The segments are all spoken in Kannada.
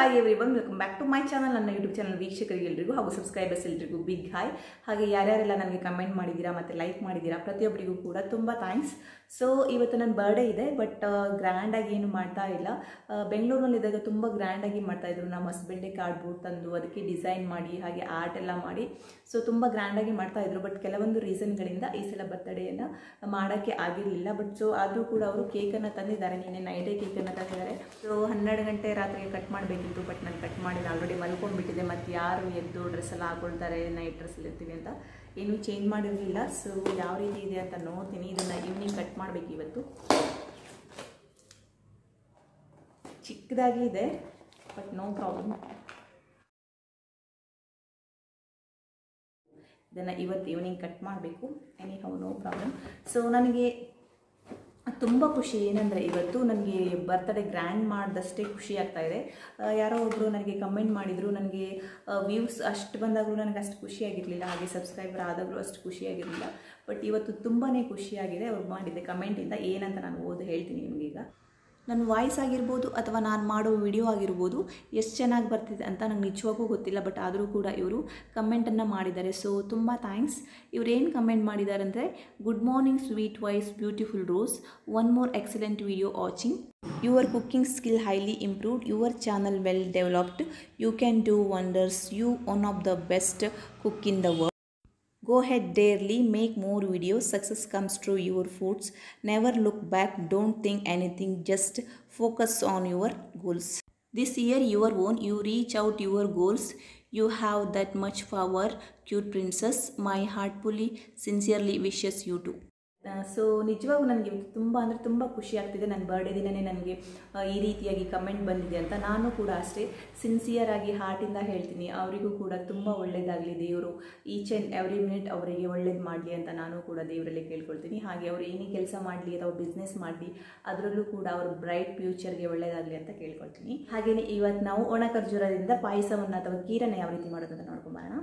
Hi everyone, welcome back to my channel. ನನ್ನ ಯೂಟ್ಯೂಬ್ ಚಾನಲ್ ವೀಕ್ಷಕರಿಗೆಲ್ಲರಿಗೂ ಹಾಗೂ ಸಬ್ಸ್ಕ್ರೈಬರ್ಸ್ ಎಲ್ಲರಿಗೂ ಬಿಗ್ ಹಾಯ್. ಹಾಗೆ ಯಾರ್ಯಾರೆಲ್ಲ ನನಗೆ ಕಮೆಂಟ್ ಮಾಡಿದ್ದೀರಾ ಮತ್ತು ಲೈಕ್ ಮಾಡಿದ್ದೀರಾ ಪ್ರತಿಯೊಬ್ಬರಿಗೂ ಕೂಡ ತುಂಬ ಥ್ಯಾಂಕ್ಸ್. ಸೊ ಇವತ್ತು ನನ್ನ ಬರ್ಡೇ ಇದೆ, ಬಟ್ ಗ್ರ್ಯಾಂಡಾಗಿ ಏನು ಮಾಡ್ತಾ ಇಲ್ಲ. ಬೆಂಗಳೂರಿನಲ್ಲಿದ್ದಾಗ ತುಂಬ ಗ್ರ್ಯಾಂಡಾಗಿ ಮಾಡ್ತಾಯಿದ್ರು. ನಮ್ಮ ಹಸ್ಬೆಂಡೇ ಕಾರ್ಡ್ಬೋರ್ಡ್ ತಂದು ಅದಕ್ಕೆ ಡಿಸೈನ್ ಮಾಡಿ ಹಾಗೆ ಆರ್ಟ್ ಎಲ್ಲ ಮಾಡಿ ಸೊ ತುಂಬ ಗ್ರ್ಯಾಂಡಾಗಿ ಮಾಡ್ತಾಯಿದ್ರು. ಬಟ್ ಕೆಲವೊಂದು ರೀಸನ್ಗಳಿಂದ ಈ ಸಲ ಬರ್ತ್ಡೇಯನ್ನು ಮಾಡೋಕ್ಕೆ ಆಗಿರಲಿಲ್ಲ. ಬಟ್ ಸೊ ಆದರೂ ಕೂಡ ಅವರು ಕೇಕನ್ನು ತಂದಿದ್ದಾರೆ. ನಿನ್ನೆ ನೈಟೇ ಕೇಕನ್ನು ತಂದಿದ್ದಾರೆ. ಸೊ 12 ಗಂಟೆ ರಾತ್ರಿಗೆ ಕಟ್ ಮಾಡಬೇಕಿತ್ತು, ಬಟ್ ನಾನು ಕಟ್ ಮಾಡಿಲ್ಲ. ಆಲ್ರೆಡಿ ಮಲ್ಕೊಂಡ್ಬಿಟ್ಟಿದೆ. ಮತ್ತು ಯಾರು ಎದ್ದು ಡ್ರೆಸ್ ಎಲ್ಲ ಹಾಕೊಳ್ತಾರೆ, ನೈಟ್ ಡ್ರೆಸ್ಸಲ್ಲಿ ಇರ್ತೀವಿ ಅಂತ ಏನೂ ಚೇಂಜ್ ಮಾಡಿರಲಿಲ್ಲ. ಸೊ ಯಾವ ರೀತಿ ಇದೆ ಅಂತ ನೋಡ್ತೀನಿ. ಇದನ್ನು ಈವ್ನಿಂಗ್ ಕಟ್ ಮಾಡಬೇಕು. ಇವತ್ತು ಚಿಕ್ಕದಾಗಿ ಇದೆ, ಬಟ್ ನೋ ಪ್ರಾಬ್ಲಮ್. ಇದನ್ನು ಇವತ್ತು ಈವ್ನಿಂಗ್ ಕಟ್ ಮಾಡಬೇಕು. Anyhow no problem. So ನನಗೆ ತುಂಬ ಖುಷಿ ಏನಂದರೆ ಇವತ್ತು ನನಗೆ ಬರ್ತ್ಡೇ ಗ್ರ್ಯಾಂಡ್ ಮಾಡಿದಷ್ಟೇ ಖುಷಿ ಆಗ್ತಾಯಿದೆ. ಯಾರೋ ಒಬ್ಬರು ನನಗೆ ಕಮೆಂಟ್ ಮಾಡಿದರು, ನನಗೆ ವ್ಯೂಸ್ ಅಷ್ಟು ಬಂದಾಗಲೂ ನನಗೆ ಅಷ್ಟು ಖುಷಿಯಾಗಿರಲಿಲ್ಲ, ಹಾಗೆ ಸಬ್ಸ್ಕ್ರೈಬರ್ ಆದಾಗಲೂ ಅಷ್ಟು ಖುಷಿಯಾಗಿರಲಿಲ್ಲ. ಬಟ್ ಇವತ್ತು ತುಂಬಾ ಖುಷಿಯಾಗಿದೆ ಅವ್ರು ಮಾಡಿದ್ದೆ ಕಮೆಂಟಿಂದ. ಏನಂತ ನಾನು ಓದಿ ಹೇಳ್ತೀನಿ ನಿಮಗೀಗ. ನನ್ನ ವಾಯ್ಸ್ ಆಗಿರ್ಬೋದು ಅಥವಾ ನಾನು ಮಾಡೋ ವಿಡಿಯೋ ಆಗಿರ್ಬೋದು ಎಷ್ಟು ಚೆನ್ನಾಗಿ ಬರ್ತಿದೆ ಅಂತ ನಂಗೆ ನಿಜವಾಗೂ ಗೊತ್ತಿಲ್ಲ. ಬಟ್ ಆದರೂ ಕೂಡ ಇವರು ಕಮೆಂಟನ್ನು ಮಾಡಿದ್ದಾರೆ. ಸೊ ತುಂಬ ಥ್ಯಾಂಕ್ಸ್. ಇವ್ರು ಏನು ಕಮೆಂಟ್ ಮಾಡಿದ್ದಾರೆ ಅಂದರೆ, good morning sweet voice beautiful rose, one more excellent video watching, your cooking skill highly improved, your channel well developed, you can do wonders, you one of the best cook in the world. Go ahead daily, make more videos, success comes through your foods, never look back, don't think anything, just focus on your goals. This year your own, you reach out your goals, you have that much power, cute princess, my heartfully sincerely wishes you too. So ನಿಜವಾಗೂ ನನಗೆ ತುಂಬ ಅಂದರೆ ತುಂಬ ಖುಷಿ ಆಗ್ತಿದೆ. ನನ್ನ ಬರ್ಡೇ ದಿನವೇ ನನಗೆ ಈ ರೀತಿಯಾಗಿ ಕಮೆಂಟ್ ಬಂದಿದೆ ಅಂತ. ನಾನು ಕೂಡ ಅಷ್ಟೇ ಸಿನ್ಸಿಯರಾಗಿ ಹಾರ್ಟಿಂದ ಹೇಳ್ತೀನಿ, ಅವರಿಗೂ ಕೂಡ ತುಂಬ ಒಳ್ಳೆಯದಾಗಲಿ, ದೇವರು ಈಚ್ ಆ್ಯಂಡ್ ಎವ್ರಿ ಮಿನಿಟ್ ಅವರಿಗೆ ಒಳ್ಳೇದು ಮಾಡಲಿ ಅಂತ ನಾನು ಕೂಡ ದೇವರಲ್ಲಿ ಕೇಳ್ಕೊಳ್ತೀನಿ. ಹಾಗೆ ಅವರು ಏನೇ ಕೆಲಸ ಮಾಡಲಿ ಅಥವಾ ಬಿಸ್ನೆಸ್ ಮಾಡಲಿ ಅದರಲ್ಲೂ ಕೂಡ ಅವ್ರ ಬ್ರೈಟ್ ಫ್ಯೂಚರ್ಗೆ ಒಳ್ಳೆಯದಾಗಲಿ ಅಂತ ಕೇಳ್ಕೊಳ್ತೀನಿ. ಹಾಗೆಯೇ ಇವತ್ತು ನಾವು ಒಣ ಖರ್ಜೂರದಿಂದ ಪಾಯಸವನ್ನು ಅಥವಾ ಖೀರನ್ನು ಯಾವ ರೀತಿ ಮಾಡೋದು ಅಂತ ನೋಡ್ಕೊಂಬರೋಣ.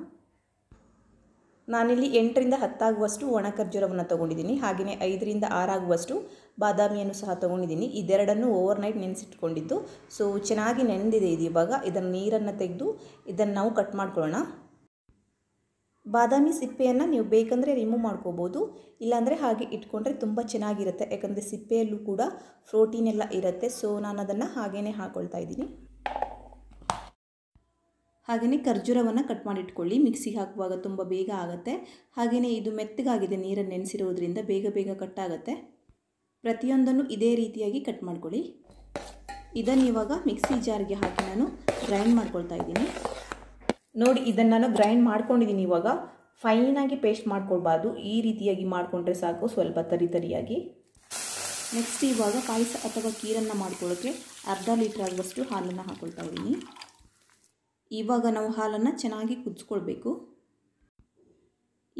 ನಾನಿಲ್ಲಿ 8 ರಿಂದ 10 ಆಗುವಷ್ಟು ಒಣ ಖರ್ಜೂರವನ್ನು ತೊಗೊಂಡಿದ್ದೀನಿ. ಹಾಗೆಯೇ 5 ರಿಂದ 6 ಆಗುವಷ್ಟು ಬಾದಾಮಿಯನ್ನು ಸಹ ತೊಗೊಂಡಿದ್ದೀನಿ. ಇದೆರಡನ್ನು ಓವರ್ನೈಟ್ ನೆನೆಸಿಟ್ಕೊಂಡಿದ್ದು. ಸೊ ಚೆನ್ನಾಗಿ ನೆನೆದಿದೆ ಇದು. ಇವಾಗ ಇದನ್ನು ನೀರನ್ನು ತೆಗೆದು ಇದನ್ನು ನಾವು ಕಟ್ ಮಾಡ್ಕೊಳ್ಳೋಣ. ಬಾದಾಮಿ ಸಿಪ್ಪೆಯನ್ನು ನೀವು ಬೇಕಂದರೆ ರಿಮೂವ್ ಮಾಡ್ಕೋಬೋದು, ಇಲ್ಲಾಂದರೆ ಹಾಗೆ ಇಟ್ಕೊಂಡ್ರೆ ತುಂಬ ಚೆನ್ನಾಗಿರುತ್ತೆ. ಯಾಕಂದರೆ ಸಿಪ್ಪೆಯಲ್ಲೂ ಕೂಡ ಪ್ರೋಟೀನ್ ಎಲ್ಲ ಇರುತ್ತೆ. ಸೊ ನಾನು ಅದನ್ನು ಹಾಗೇ ಹಾಕ್ಕೊಳ್ತಾ ಇದ್ದೀನಿ. ಹಾಗೆಯೇ ಖರ್ಜೂರವನ್ನು ಕಟ್ ಮಾಡಿಟ್ಕೊಳ್ಳಿ. ಮಿಕ್ಸಿಗೆ ಹಾಕುವಾಗ ತುಂಬ ಬೇಗ ಆಗುತ್ತೆ. ಹಾಗೆಯೇ ಇದು ಮೆತ್ತಗಾಗಿದೆ, ನೀರನ್ನು ನೆನೆಸಿರೋದ್ರಿಂದ ಬೇಗ ಬೇಗ ಕಟ್ ಆಗುತ್ತೆ. ಪ್ರತಿಯೊಂದನ್ನು ಇದೇ ರೀತಿಯಾಗಿ ಕಟ್ ಮಾಡ್ಕೊಳ್ಳಿ. ಇದನ್ನು ಇವಾಗ ಮಿಕ್ಸಿ ಜಾರ್ಗೆ ಹಾಕಿ ನಾನು ಗ್ರೈಂಡ್ ಮಾಡ್ಕೊಳ್ತಾ ಇದ್ದೀನಿ. ನೋಡಿ, ಇದನ್ನು ನಾನು ಗ್ರೈಂಡ್ ಮಾಡ್ಕೊಂಡಿದ್ದೀನಿ. ಇವಾಗ ಫೈನಾಗಿ ಪೇಸ್ಟ್ ಮಾಡ್ಕೊಳ್ಬಾರ್ದು, ಈ ರೀತಿಯಾಗಿ ಮಾಡಿಕೊಂಡ್ರೆ ಸಾಕು, ಸ್ವಲ್ಪ ತರಿಯಾಗಿ. ನೆಕ್ಸ್ಟ್ ಇವಾಗ ಪಾಯಸ ಅಥವಾ ಖೀರನ್ನು ಮಾಡ್ಕೊಳ್ಳೋಕ್ಕೆ ಅರ್ಧ ಲೀಟ್ರ್ ಆಗುವಷ್ಟು ಹಾಲನ್ನು ಹಾಕ್ಕೊಳ್ತಾ ಇದ್ದೀನಿ. ಇವಾಗ ನಾವು ಹಾಲನ್ನು ಚೆನ್ನಾಗಿ ಕುದಿಸ್ಕೊಳ್ಬೇಕು.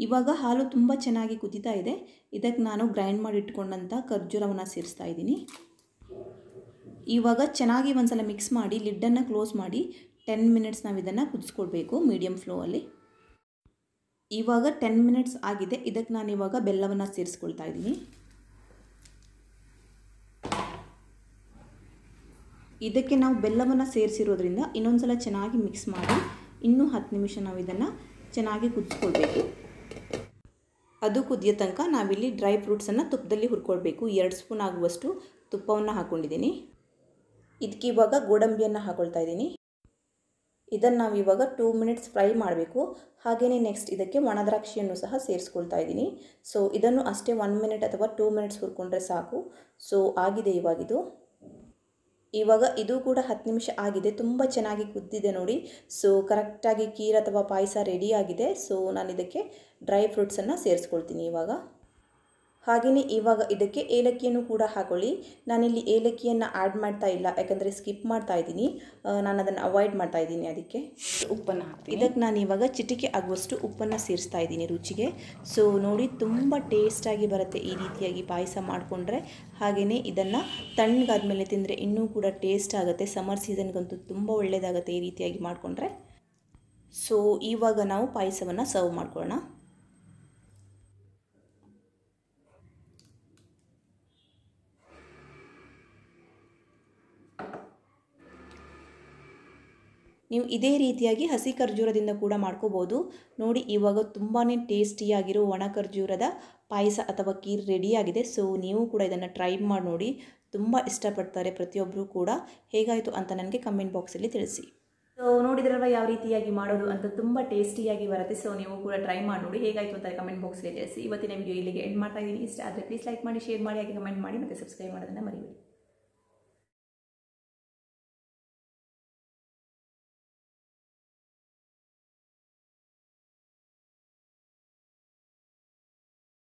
ಇವಾಗ ಹಾಲು ತುಂಬ ಚೆನ್ನಾಗಿ ಕುದೀತಾ ಇದೆ. ಇದಕ್ಕೆ ನಾನು ಗ್ರೈಂಡ್ ಮಾಡಿ ಇಟ್ಕೊಂಡಂಥ ಖರ್ಜೂರವನ್ನು ಸೇರಿಸ್ತಾ ಇದ್ದೀನಿ. ಇವಾಗ ಚೆನ್ನಾಗಿ ಒಂದ್ಸಲ ಮಿಕ್ಸ್ ಮಾಡಿ ಲಿಡ್ಡನ್ನು ಕ್ಲೋಸ್ ಮಾಡಿ 10 ಮಿನಿಟ್ಸ್ ನಾವು ಇದನ್ನು ಕುದಿಸ್ಕೊಳ್ಬೇಕು ಮೀಡಿಯಮ್ ಫ್ಲೋವಲ್ಲಿ. ಇವಾಗ 10 ಮಿನಿಟ್ಸ್ ಆಗಿದೆ. ಇದಕ್ಕೆ ನಾನು ಇವಾಗ ಬೆಲ್ಲವನ್ನು ಸೇರಿಸ್ಕೊಳ್ತಾ ಇದ್ದೀನಿ. ಇದಕ್ಕೆ ನಾವು ಬೆಲ್ಲವನ್ನು ಸೇರಿಸಿರೋದ್ರಿಂದ ಇನ್ನೊಂದು ಸಲ ಚೆನ್ನಾಗಿ ಮಿಕ್ಸ್ ಮಾಡಿ ಇನ್ನೂ 10 ನಿಮಿಷ ನಾವು ಇದನ್ನು ಚೆನ್ನಾಗಿ ಕುದಿಸ್ಕೊಳ್ಬೇಕು. ಅದು ಕುದಿಯೋ ತನಕ ನಾವಿಲ್ಲಿ ಡ್ರೈ ಫ್ರೂಟ್ಸನ್ನು ತುಪ್ಪದಲ್ಲಿ ಹುರ್ಕೊಳ್ಬೇಕು. 2 ಸ್ಪೂನ್ ಆಗುವಷ್ಟು ತುಪ್ಪವನ್ನು ಹಾಕ್ಕೊಂಡಿದ್ದೀನಿ. ಇದಕ್ಕೆ ಇವಾಗ ಗೋಡಂಬಿಯನ್ನು ಹಾಕ್ಕೊಳ್ತಾ ಇದ್ದೀನಿ. ಇದನ್ನು ನಾವು ಇವಾಗ 2 ಮಿನಿಟ್ಸ್ ಫ್ರೈ ಮಾಡಬೇಕು. ಹಾಗೆಯೇ ನೆಕ್ಸ್ಟ್ ಇದಕ್ಕೆ ಒಣ ದ್ರಾಕ್ಷಿಯನ್ನು ಸಹ ಸೇರಿಸ್ಕೊಳ್ತಾ ಇದ್ದೀನಿ. ಸೊ ಇದನ್ನು ಅಷ್ಟೇ 1 ಮಿನಿಟ್ ಅಥವಾ 2 ಮಿನಿಟ್ಸ್ ಹುರ್ಕೊಂಡ್ರೆ ಸಾಕು. ಸೊ ಆಗಿದೆ ಇವಾಗಿದು. ಇವಾಗ ಇದು ಕೂಡ 10 ನಿಮಿಷ ಆಗಿದೆ. ತುಂಬ ಚೆನ್ನಾಗಿ ಕುದ್ದಿದೆ ನೋಡಿ. ಸೊ ಕರೆಕ್ಟಾಗಿ ಖೀರ್ ಅಥವಾ ಪಾಯಸ ರೆಡಿ ಆಗಿದೆ. ಸೊ ನಾನು ಇದಕ್ಕೆ ಡ್ರೈ ಫ್ರೂಟ್ಸನ್ನು ಸೇರಿಸ್ಕೊಳ್ತೀನಿ ಇವಾಗ. ಹಾಗೆಯೇ ಇವಾಗ ಇದಕ್ಕೆ ಏಲಕ್ಕಿಯನ್ನು ಕೂಡ ಹಾಕೊಳ್ಳಿ. ನಾನಿಲ್ಲಿ ಏಲಕ್ಕಿಯನ್ನು ಆ್ಯಡ್ ಮಾಡ್ತಾ ಇಲ್ಲ, ಯಾಕಂದರೆ ಸ್ಕಿಪ್ ಮಾಡ್ತಾ ಇದ್ದೀನಿ. ನಾನು ಅದನ್ನು ಅವಾಯ್ಡ್ ಮಾಡ್ತಾ ಇದ್ದೀನಿ. ಅದಕ್ಕೆ ಉಪ್ಪನ್ನು ಹಾಕ್ತೀನಿ. ಇದಕ್ಕೆ ನಾನು ಇವಾಗ ಚಿಟಿಕೆ ಆಗುವಷ್ಟು ಉಪ್ಪನ್ನು ಸೇರಿಸ್ತಾ ಇದ್ದೀನಿ ರುಚಿಗೆ. ಸೊ ನೋಡಿ, ತುಂಬ ಟೇಸ್ಟಾಗಿ ಬರುತ್ತೆ ಈ ರೀತಿಯಾಗಿ ಪಾಯಸ ಮಾಡಿಕೊಂಡ್ರೆ. ಹಾಗೆಯೇ ಇದನ್ನು ತಣ್ಣಗಾದ್ಮೇಲೆ ತಿಂದರೆ ಇನ್ನೂ ಕೂಡ ಟೇಸ್ಟ್ ಆಗುತ್ತೆ. ಸಮ್ಮರ್ ಸೀಸನ್ಗಂತೂ ತುಂಬ ಒಳ್ಳೆಯದಾಗುತ್ತೆ ಈ ರೀತಿಯಾಗಿ ಮಾಡಿಕೊಂಡ್ರೆ. ಸೊ ಇವಾಗ ನಾವು ಪಾಯಸವನ್ನು ಸರ್ವ್ ಮಾಡ್ಕೊಳ್ಳೋಣ. ನೀವು ಇದೇ ರೀತಿಯಾಗಿ ಹಸಿ ಖರ್ಜೂರದಿಂದ ಕೂಡ ಮಾಡ್ಕೋಬೋದು. ನೋಡಿ ಇವಾಗ ತುಂಬಾ ಟೇಸ್ಟಿಯಾಗಿರೋ ಒಣ ಖರ್ಜೂರದ ಪಾಯಸ ಅಥವಾ ಖೀರ್ ರೆಡಿಯಾಗಿದೆ. ಸೊ ನೀವು ಕೂಡ ಇದನ್ನು ಟ್ರೈ ಮಾಡಿ ನೋಡಿ, ತುಂಬ ಇಷ್ಟಪಡ್ತಾರೆ ಪ್ರತಿಯೊಬ್ಬರು ಕೂಡ. ಹೇಗಾಯಿತು ಅಂತ ನನಗೆ ಕಮೆಂಟ್ ಬಾಕ್ಸಲ್ಲಿ ತಿಳಿಸಿ. ಸೊ ನೋಡಿದ್ರಲ್ವ ಯಾವ ರೀತಿಯಾಗಿ ಮಾಡೋದು ಅಂತ, ತುಂಬ ಟೇಸ್ಟಿಯಾಗಿ ಬರುತ್ತೆ. ಸೊ ನೀವು ಕೂಡ ಟ್ರೈ ಮಾಡಿ ನೋಡಿ, ಹೇಗಾಯಿತು ಅಂತ ಕಮೆಂಟ್ ಬಾಕ್ಸಲ್ಲಿ ತಿಳಿಸಿ. ಇವತ್ತಿನ ವಿಡಿಯೋ ಇಲ್ಲಿಗೆ ಎಂಡ್ ಮಾಡ್ತಾ ಇದ್ದೀನಿ. ಇಷ್ಟ ಆದರೆ ಪ್ಲೀಸ್ ಲೈಕ್ ಮಾಡಿ, ಶೇರ್ ಮಾಡಿ, ಹಾಗೆ ಕಮೆಂಟ್ ಮಾಡಿ, ಮತ್ತು ಸಬ್ಸ್ಕ್ರೈಬ್ ಮಾಡೋದನ್ನು ಮರಿಬೇಡಿ.